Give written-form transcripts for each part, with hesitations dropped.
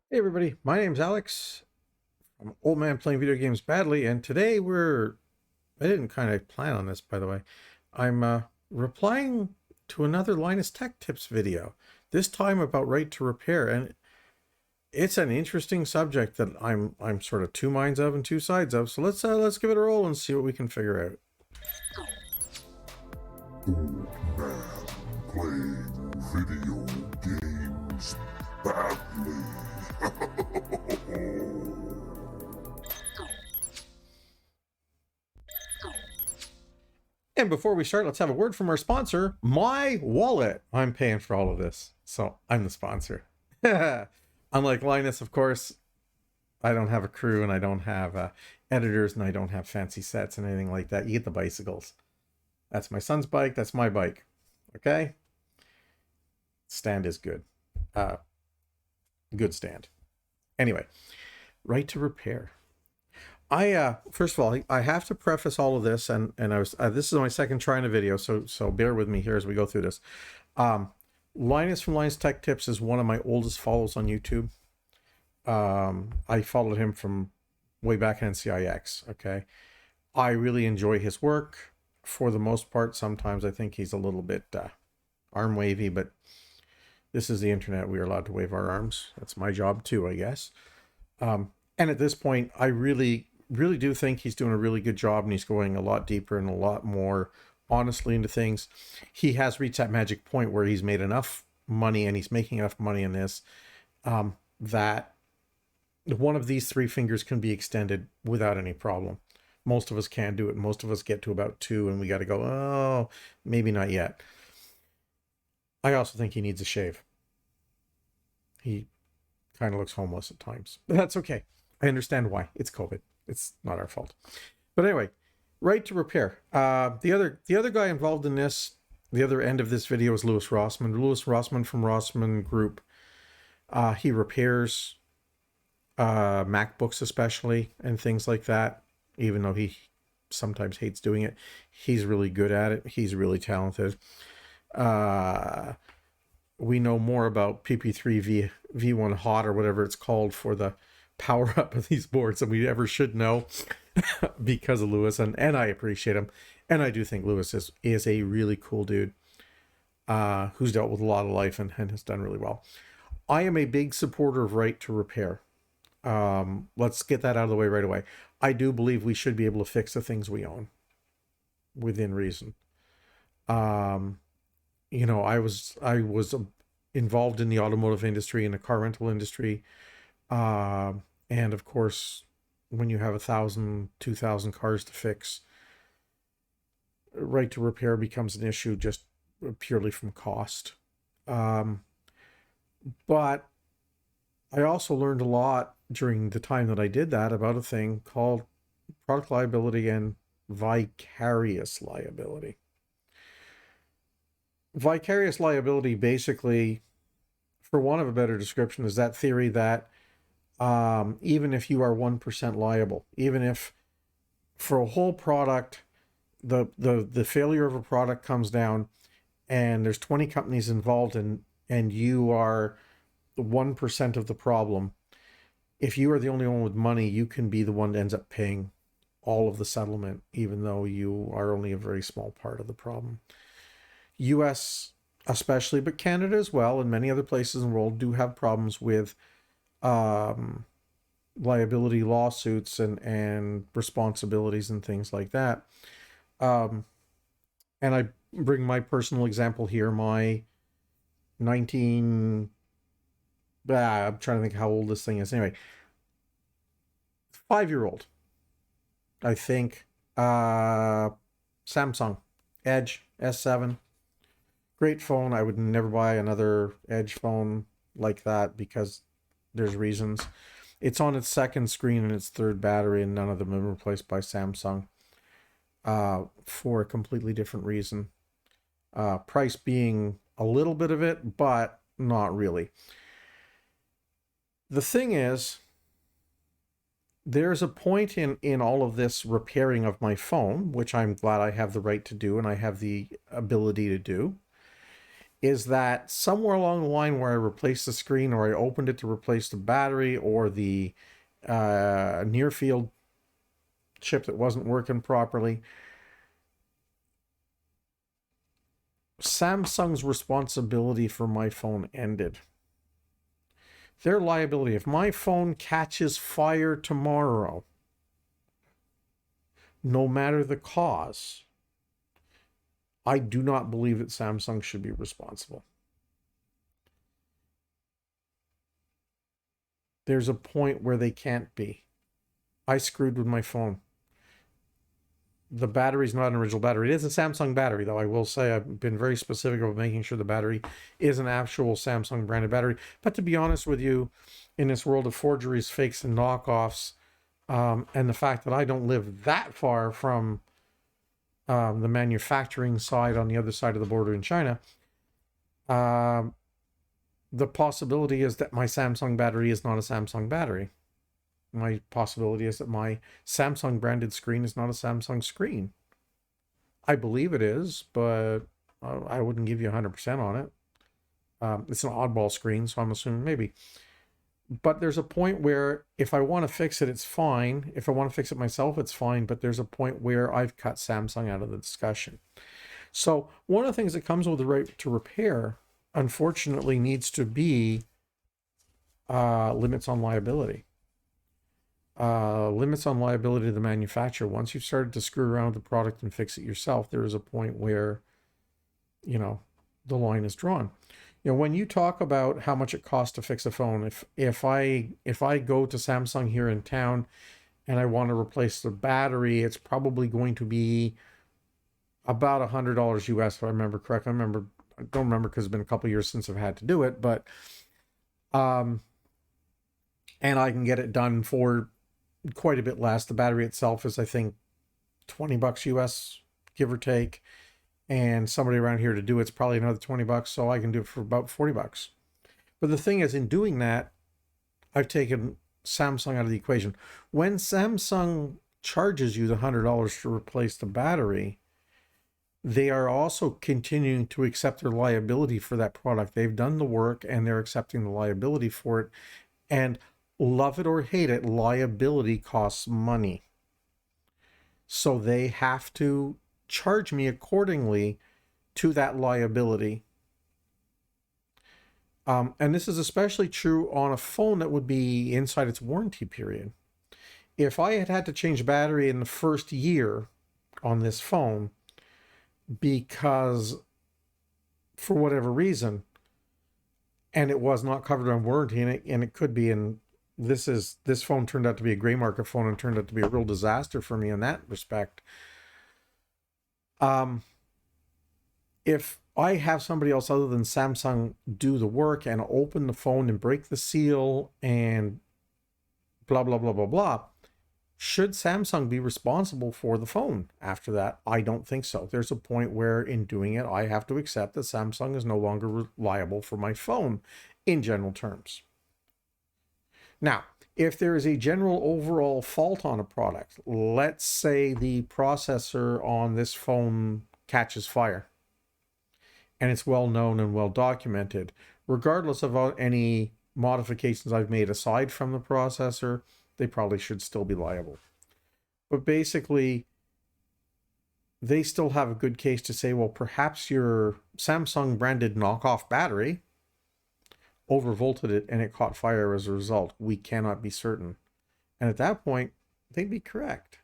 Hey everybody, my name's Alex. I'm an old man playing video games badly, and today I didn't kind of plan on this, by the way. I'm replying to another Linus Tech Tips video, this time about right to repair, and it's an interesting subject that I'm sort of two minds of and two sides of. So let's give it a roll and see what we can figure out. Old man playing video games badly. And before we start, let's have a word from our sponsor, My Wallet. I'm paying for all of this, so I'm the sponsor. Unlike Linus, of course, I don't have a crew and I don't have editors and I don't have fancy sets and anything like that. You get the bicycles. That's my son's bike. That's my bike. Okay? Stand is good. Good stand. Anyway, right to repair. I first of all, I have to preface all of this, and I was this is my second try in a video, so bear with me here as we go through this. Linus from Linus Tech Tips is one of my oldest follows on YouTube. I followed him from way back in NCIX. Okay, I really enjoy his work for the most part. Sometimes I think he's a little bit arm wavy, but this is the internet. We are allowed to wave our arms. That's my job too, I guess. And at this point, I really do think he's doing a really good job, and he's going a lot deeper and a lot more honestly into things. He has reached that magic point where he's made enough money and he's making enough money in this that one of these three fingers can be extended without any problem. Most of us can do it. Most of us get to about two and we got to go, oh, maybe not yet. I also think he needs a shave. He kind of looks homeless at times, but that's okay. I understand why. It's COVID. It's not our fault. But anyway, right to repair. The other guy involved in this, the other end of this video is Louis Rossmann. Louis Rossmann from Rossmann Group. He repairs MacBooks especially and things like that. Even though he sometimes hates doing it, he's really good at it. He's really talented. We know more about PP3 V1 Hot or whatever it's called for the power up of these boards than we ever should know because of Louis, and I appreciate him, and I do think Louis is a really cool dude who's dealt with a lot of life and has done really well. I am a big supporter of right to repair. Let's get that out of the way right away. I do believe we should be able to fix the things we own within reason. I was involved in the automotive industry and the car rental industry. And of course, when you have 1,000, 2,000 cars to fix, right to repair becomes an issue just purely from cost. But I also learned a lot during the time that I did that about a thing called product liability and vicarious liability. Vicarious liability, basically, for want of a better description, is that theory that even if you are 1% liable, even if for a whole product, the failure of a product comes down and there's 20 companies involved and you are the 1% of the problem, if you are the only one with money, you can be the one that ends up paying all of the settlement, even though you are only a very small part of the problem. US especially, but Canada as well, and many other places in the world do have problems with liability lawsuits and responsibilities and things like that. And I bring my personal example here. My 19... I'm trying to think how old this thing is. Anyway, 5-year-old, I think. Samsung Edge S7. Great phone. I would never buy another Edge phone like that because there's reasons. It's on its second screen and its third battery, and none of them are replaced by Samsung for a completely different reason. Price being a little bit of it, but not really. The thing is, there's a point in all of this repairing of my phone, which I'm glad I have the right to do and I have the ability to do, is that somewhere along the line where I replaced the screen or I opened it to replace the battery or the near field chip that wasn't working properly, Samsung's responsibility for my phone ended. Their liability, if my phone catches fire tomorrow, no matter the cause, I do not believe that Samsung should be responsible. There's a point where they can't be. I screwed with my phone. The battery's not an original battery. It is a Samsung battery, though. I will say I've been very specific about making sure the battery is an actual Samsung branded battery. But to be honest with you, in this world of forgeries, fakes, and knockoffs, and the fact that I don't live that far from the manufacturing side on the other side of the border in China, the possibility is that my Samsung battery is not a Samsung battery. My possibility is that my Samsung branded screen is not a Samsung screen. I believe it is, but I wouldn't give you 100% on it. It's an oddball screen, so I'm assuming maybe. But there's a point where if I want to fix it, it's fine. If I want to fix it myself, it's fine. But there's a point where I've cut Samsung out of the discussion. So one of the things that comes with the right to repair, unfortunately, needs to be limits on liability. Limits on liability to the manufacturer. Once you've started to screw around with the product and fix it yourself, there is a point where, the line is drawn. When you talk about how much it costs to fix a phone, if I go to Samsung here in town and I want to replace the battery, it's probably going to be about $100 US, if I remember correctly. I don't remember because it's been a couple of years since I've had to do it, but and I can get it done for quite a bit less. The battery itself is, I think, $20 US, give or take. And somebody around here to do it's probably another $20, so I can do it for about $40. But the thing is, in doing that, I've taken Samsung out of the equation. When Samsung charges you the $100 to replace the battery, they are also continuing to accept their liability for that product. They've done the work and they're accepting the liability for it. And love it or hate it, liability costs money. So they have to charge me accordingly to that liability. And this is especially true on a phone that would be inside its warranty period. If I had to change battery in the first year on this phone because for whatever reason, and it was not covered on warranty, and it could be, and this phone turned out to be a gray market phone and turned out to be a real disaster for me in that respect. If I have somebody else other than Samsung do the work and open the phone and break the seal and blah, blah, blah, blah, blah, should Samsung be responsible for the phone after that? I don't think so. There's a point where in doing it, I have to accept that Samsung is no longer liable for my phone in general terms. Now, if there is a general overall fault on a product, let's say the processor on this phone catches fire, and it's well known and well documented, regardless of any modifications I've made aside from the processor, they probably should still be liable. But basically, they still have a good case to say, well, perhaps your Samsung branded knockoff battery overvolted it and it caught fire as a result. We cannot be certain. And at that point, they'd be correct.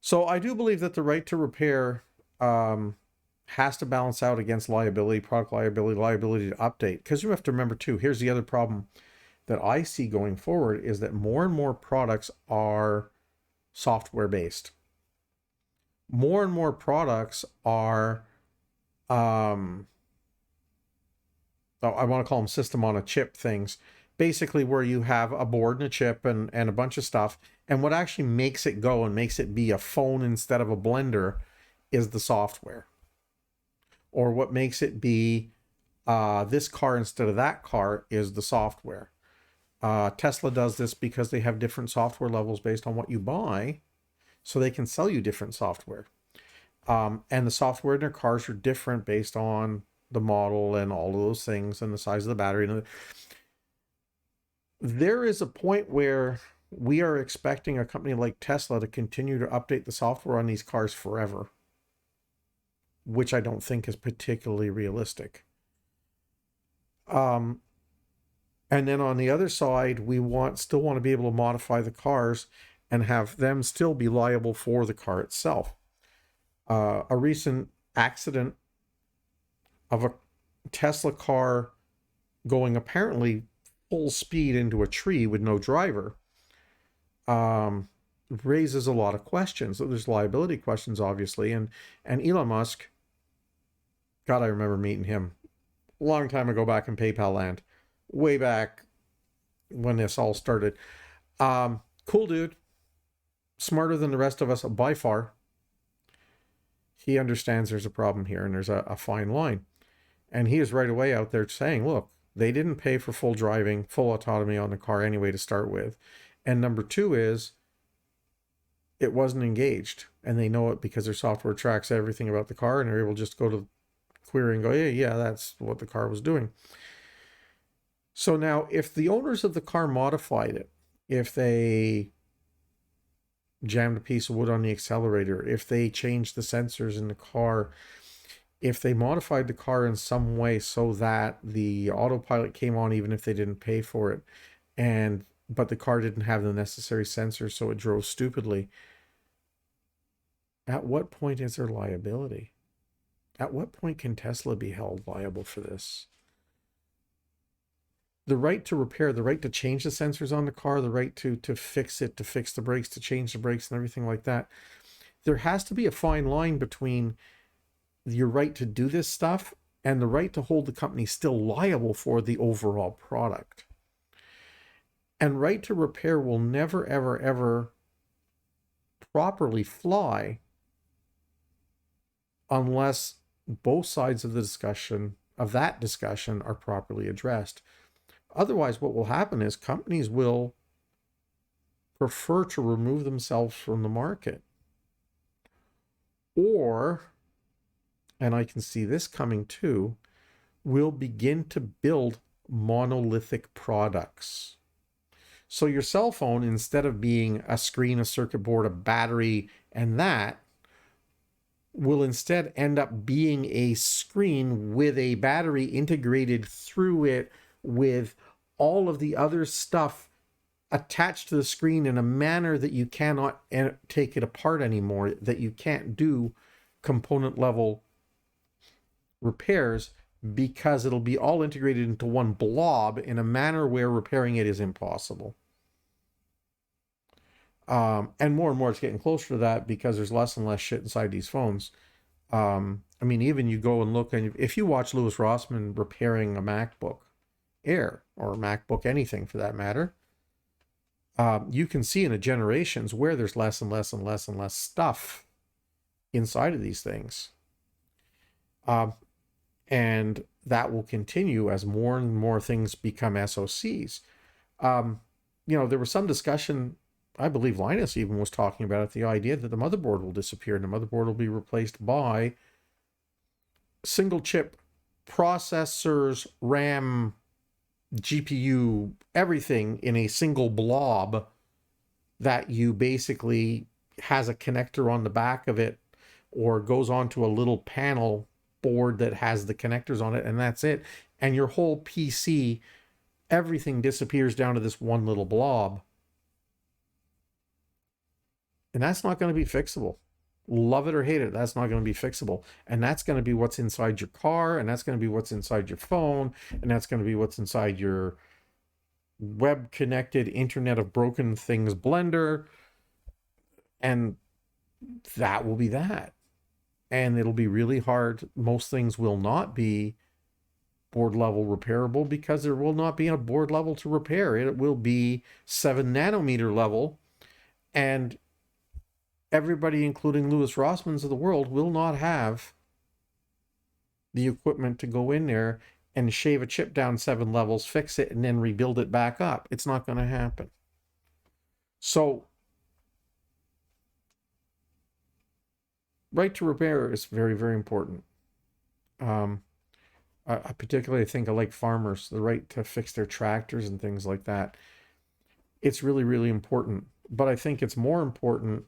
So I do believe that the right to repair has to balance out against liability, product liability, liability to update. Because you have to remember too, here's the other problem that I see going forward is that more and more products are software based. More and more products are I want to call them system on a chip things, basically where you have a board and a chip and a bunch of stuff. And what actually makes it go and makes it be a phone instead of a blender is the software. Or what makes it be this car instead of that car is the software. Tesla does this because they have different software levels based on what you buy, so they can sell you different software. And the software in their cars are different based on the model and all of those things and the size of the battery. And there is a point where we are expecting a company like Tesla to continue to update the software on these cars forever, which I don't think is particularly realistic. And then on the other side, we still want to be able to modify the cars and have them still be liable for the car itself. A recent accident of a Tesla car going apparently full speed into a tree with no driver raises a lot of questions. So there's liability questions, obviously, and Elon Musk, God, I remember meeting him a long time ago back in PayPal land, way back when this all started. Cool dude, smarter than the rest of us by far. He understands there's a problem here and there's a fine line. And he is right away out there saying, look, they didn't pay for full driving, full autonomy on the car anyway to start with. And number two is it wasn't engaged. And they know it because their software tracks everything about the car and they're able to just go to query and go, yeah, that's what the car was doing. So now if the owners of the car modified it, if they jammed a piece of wood on the accelerator, if they changed the sensors in the car, if they modified the car in some way so that the autopilot came on even if they didn't pay for it, but the car didn't have the necessary sensors so it drove stupidly, at what point is there liability? At what point can Tesla be held liable for this? The right to repair, the right to change the sensors on the car, the right to fix it, to fix the brakes, to change the brakes and everything like that. There has to be a fine line between your right to do this stuff and the right to hold the company still liable for the overall product. And right to repair will never, ever, ever properly fly unless both sides of that discussion are properly addressed. Otherwise, what will happen is companies will prefer to remove themselves from the market. Or, and I can see this coming too, will begin to build monolithic products. So your cell phone, instead of being a screen, a circuit board, a battery, and that, will instead end up being a screen with a battery integrated through it with all of the other stuff attached to the screen in a manner that you cannot take it apart anymore, that you can't do component level repairs because it'll be all integrated into one blob in a manner where repairing it is impossible. And more it's getting closer to that because there's less and less shit inside these phones. I mean, even you go and look, and if you watch Louis Rossmann repairing a MacBook Air or a MacBook anything for that matter, you can see in the generations where there's less and less and less and less stuff inside of these things. And that will continue as more and more things become SoCs. There was some discussion, I believe Linus even was talking about it, the idea that the motherboard will disappear and the motherboard will be replaced by single chip processors, RAM, GPU, everything in a single blob that you basically has a connector on the back of it or goes onto a little panel board that has the connectors on it, and that's it. And your whole PC, everything disappears down to this one little blob. And that's not going to be fixable. Love it or hate it, that's not going to be fixable. And that's going to be what's inside your car, and that's going to be what's inside your phone, and that's going to be what's inside your web-connected Internet of Broken Things blender. And that will be that. And it'll be really hard. Most things will not be board level repairable because there will not be a board level to repair. It will be 7 nanometer level, and everybody, including Louis Rossmann's of the world, will not have the equipment to go in there and shave a chip down 7 levels, fix it, and then rebuild it back up. It's not going to happen. So, right to repair is very, very important. I particularly think I like farmers, the right to fix their tractors and things like that. It's really, really important. But I think it's more important,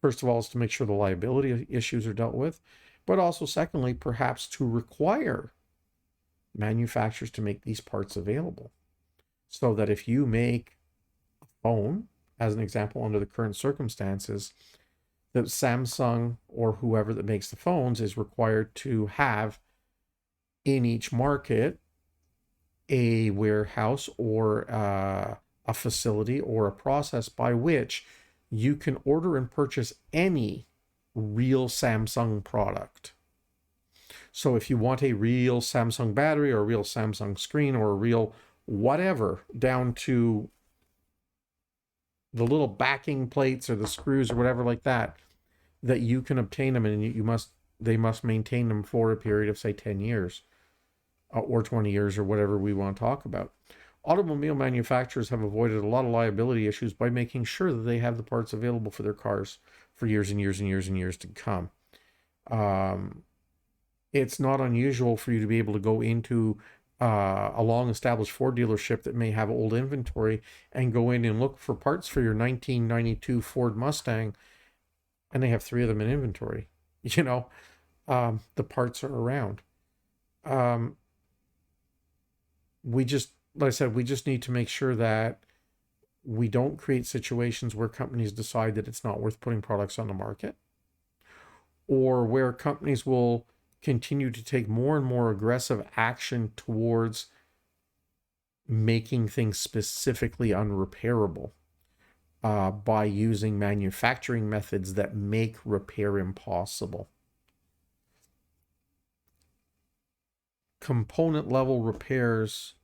first of all, is to make sure the liability issues are dealt with, but also, secondly, perhaps to require manufacturers to make these parts available so that if you make a phone, as an example, under the current circumstances, that Samsung or whoever that makes the phones is required to have in each market a warehouse or a facility or a process by which you can order and purchase any real Samsung product. So if you want a real Samsung battery or a real Samsung screen or a real whatever, down to the little backing plates or the screws or whatever like that, that you can obtain them, and they must maintain them for a period of, say, 10 years or 20 years or whatever we want to talk about. Automobile manufacturers have avoided a lot of liability issues by making sure that they have the parts available for their cars for years and years and years and years to come. It's not unusual for you to be able to go into a long-established Ford dealership that may have old inventory and go in and look for parts for your 1992 Ford Mustang, and they have 3 of them in inventory. You know, the parts are around. We just, like I said, we just need to make sure that we don't create situations where companies decide that it's not worth putting products on the market, or where companies will continue to take more and more aggressive action towards making things specifically unrepairable by using manufacturing methods that make repair impossible. Component level repairs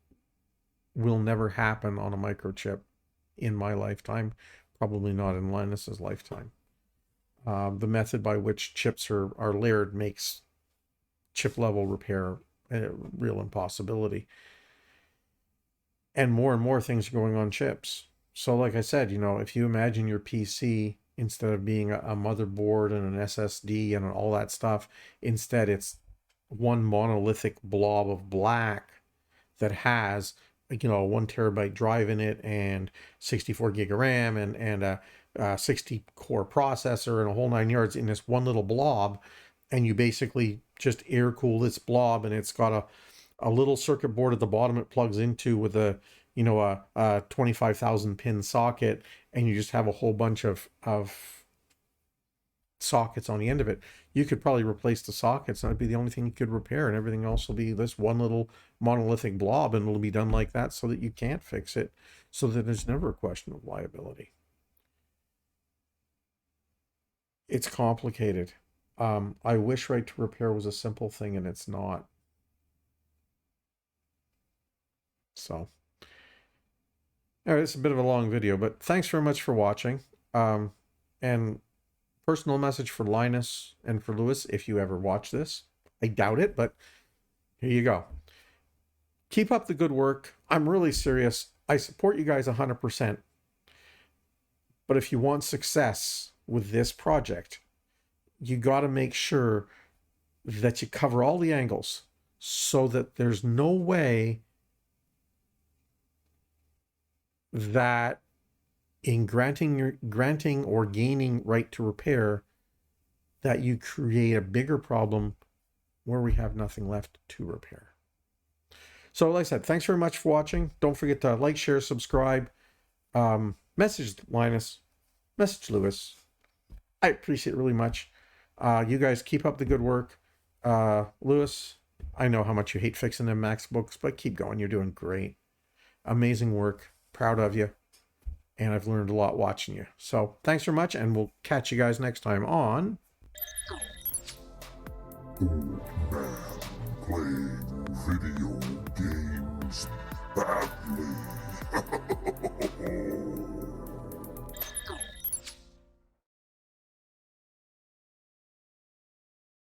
will never happen on a microchip in my lifetime, probably not in Linus's lifetime. The method by which chips are layered makes chip level repair a real impossibility. And more things are going on chips. So like I said, you know, if you imagine your PC, instead of being a motherboard and an SSD and all that stuff, instead it's one monolithic blob of black that has, you know, a 1 terabyte drive in it and 64 gig of RAM and a 60 core processor and a whole 9 yards in this one little blob. And you basically just air cool this blob, and it's got a little circuit board at the bottom it plugs into with a 25,000 pin socket, and you just have a whole bunch of sockets on the end of it. You could probably replace the sockets, and that'd be the only thing you could repair, and everything else will be this one little monolithic blob, and it'll be done like that so that you can't fix it, so that there's never a question of liability. It's complicated. I wish right to repair was a simple thing, and it's not. So, anyway, it's a bit of a long video, but thanks very much for watching. And personal message for Linus and for Louis, if you ever watch this. I doubt it, but here you go. Keep up the good work. I'm really serious. I support you guys 100%. But if you want success with this project, you got to make sure that you cover all the angles so that there's no way that in granting or gaining right to repair, that you create a bigger problem where we have nothing left to repair. So like I said, thanks very much for watching. Don't forget to like, share, subscribe, message Linus, message Louis. I appreciate it really much. You guys keep up the good work. Louis, I know how much you hate fixing them MacBooks, but keep going. You're doing great. Amazing work. Proud of you. And I've learned a lot watching you. So thanks very much, and we'll catch you guys next time on Old Man Playing Video Games Badly.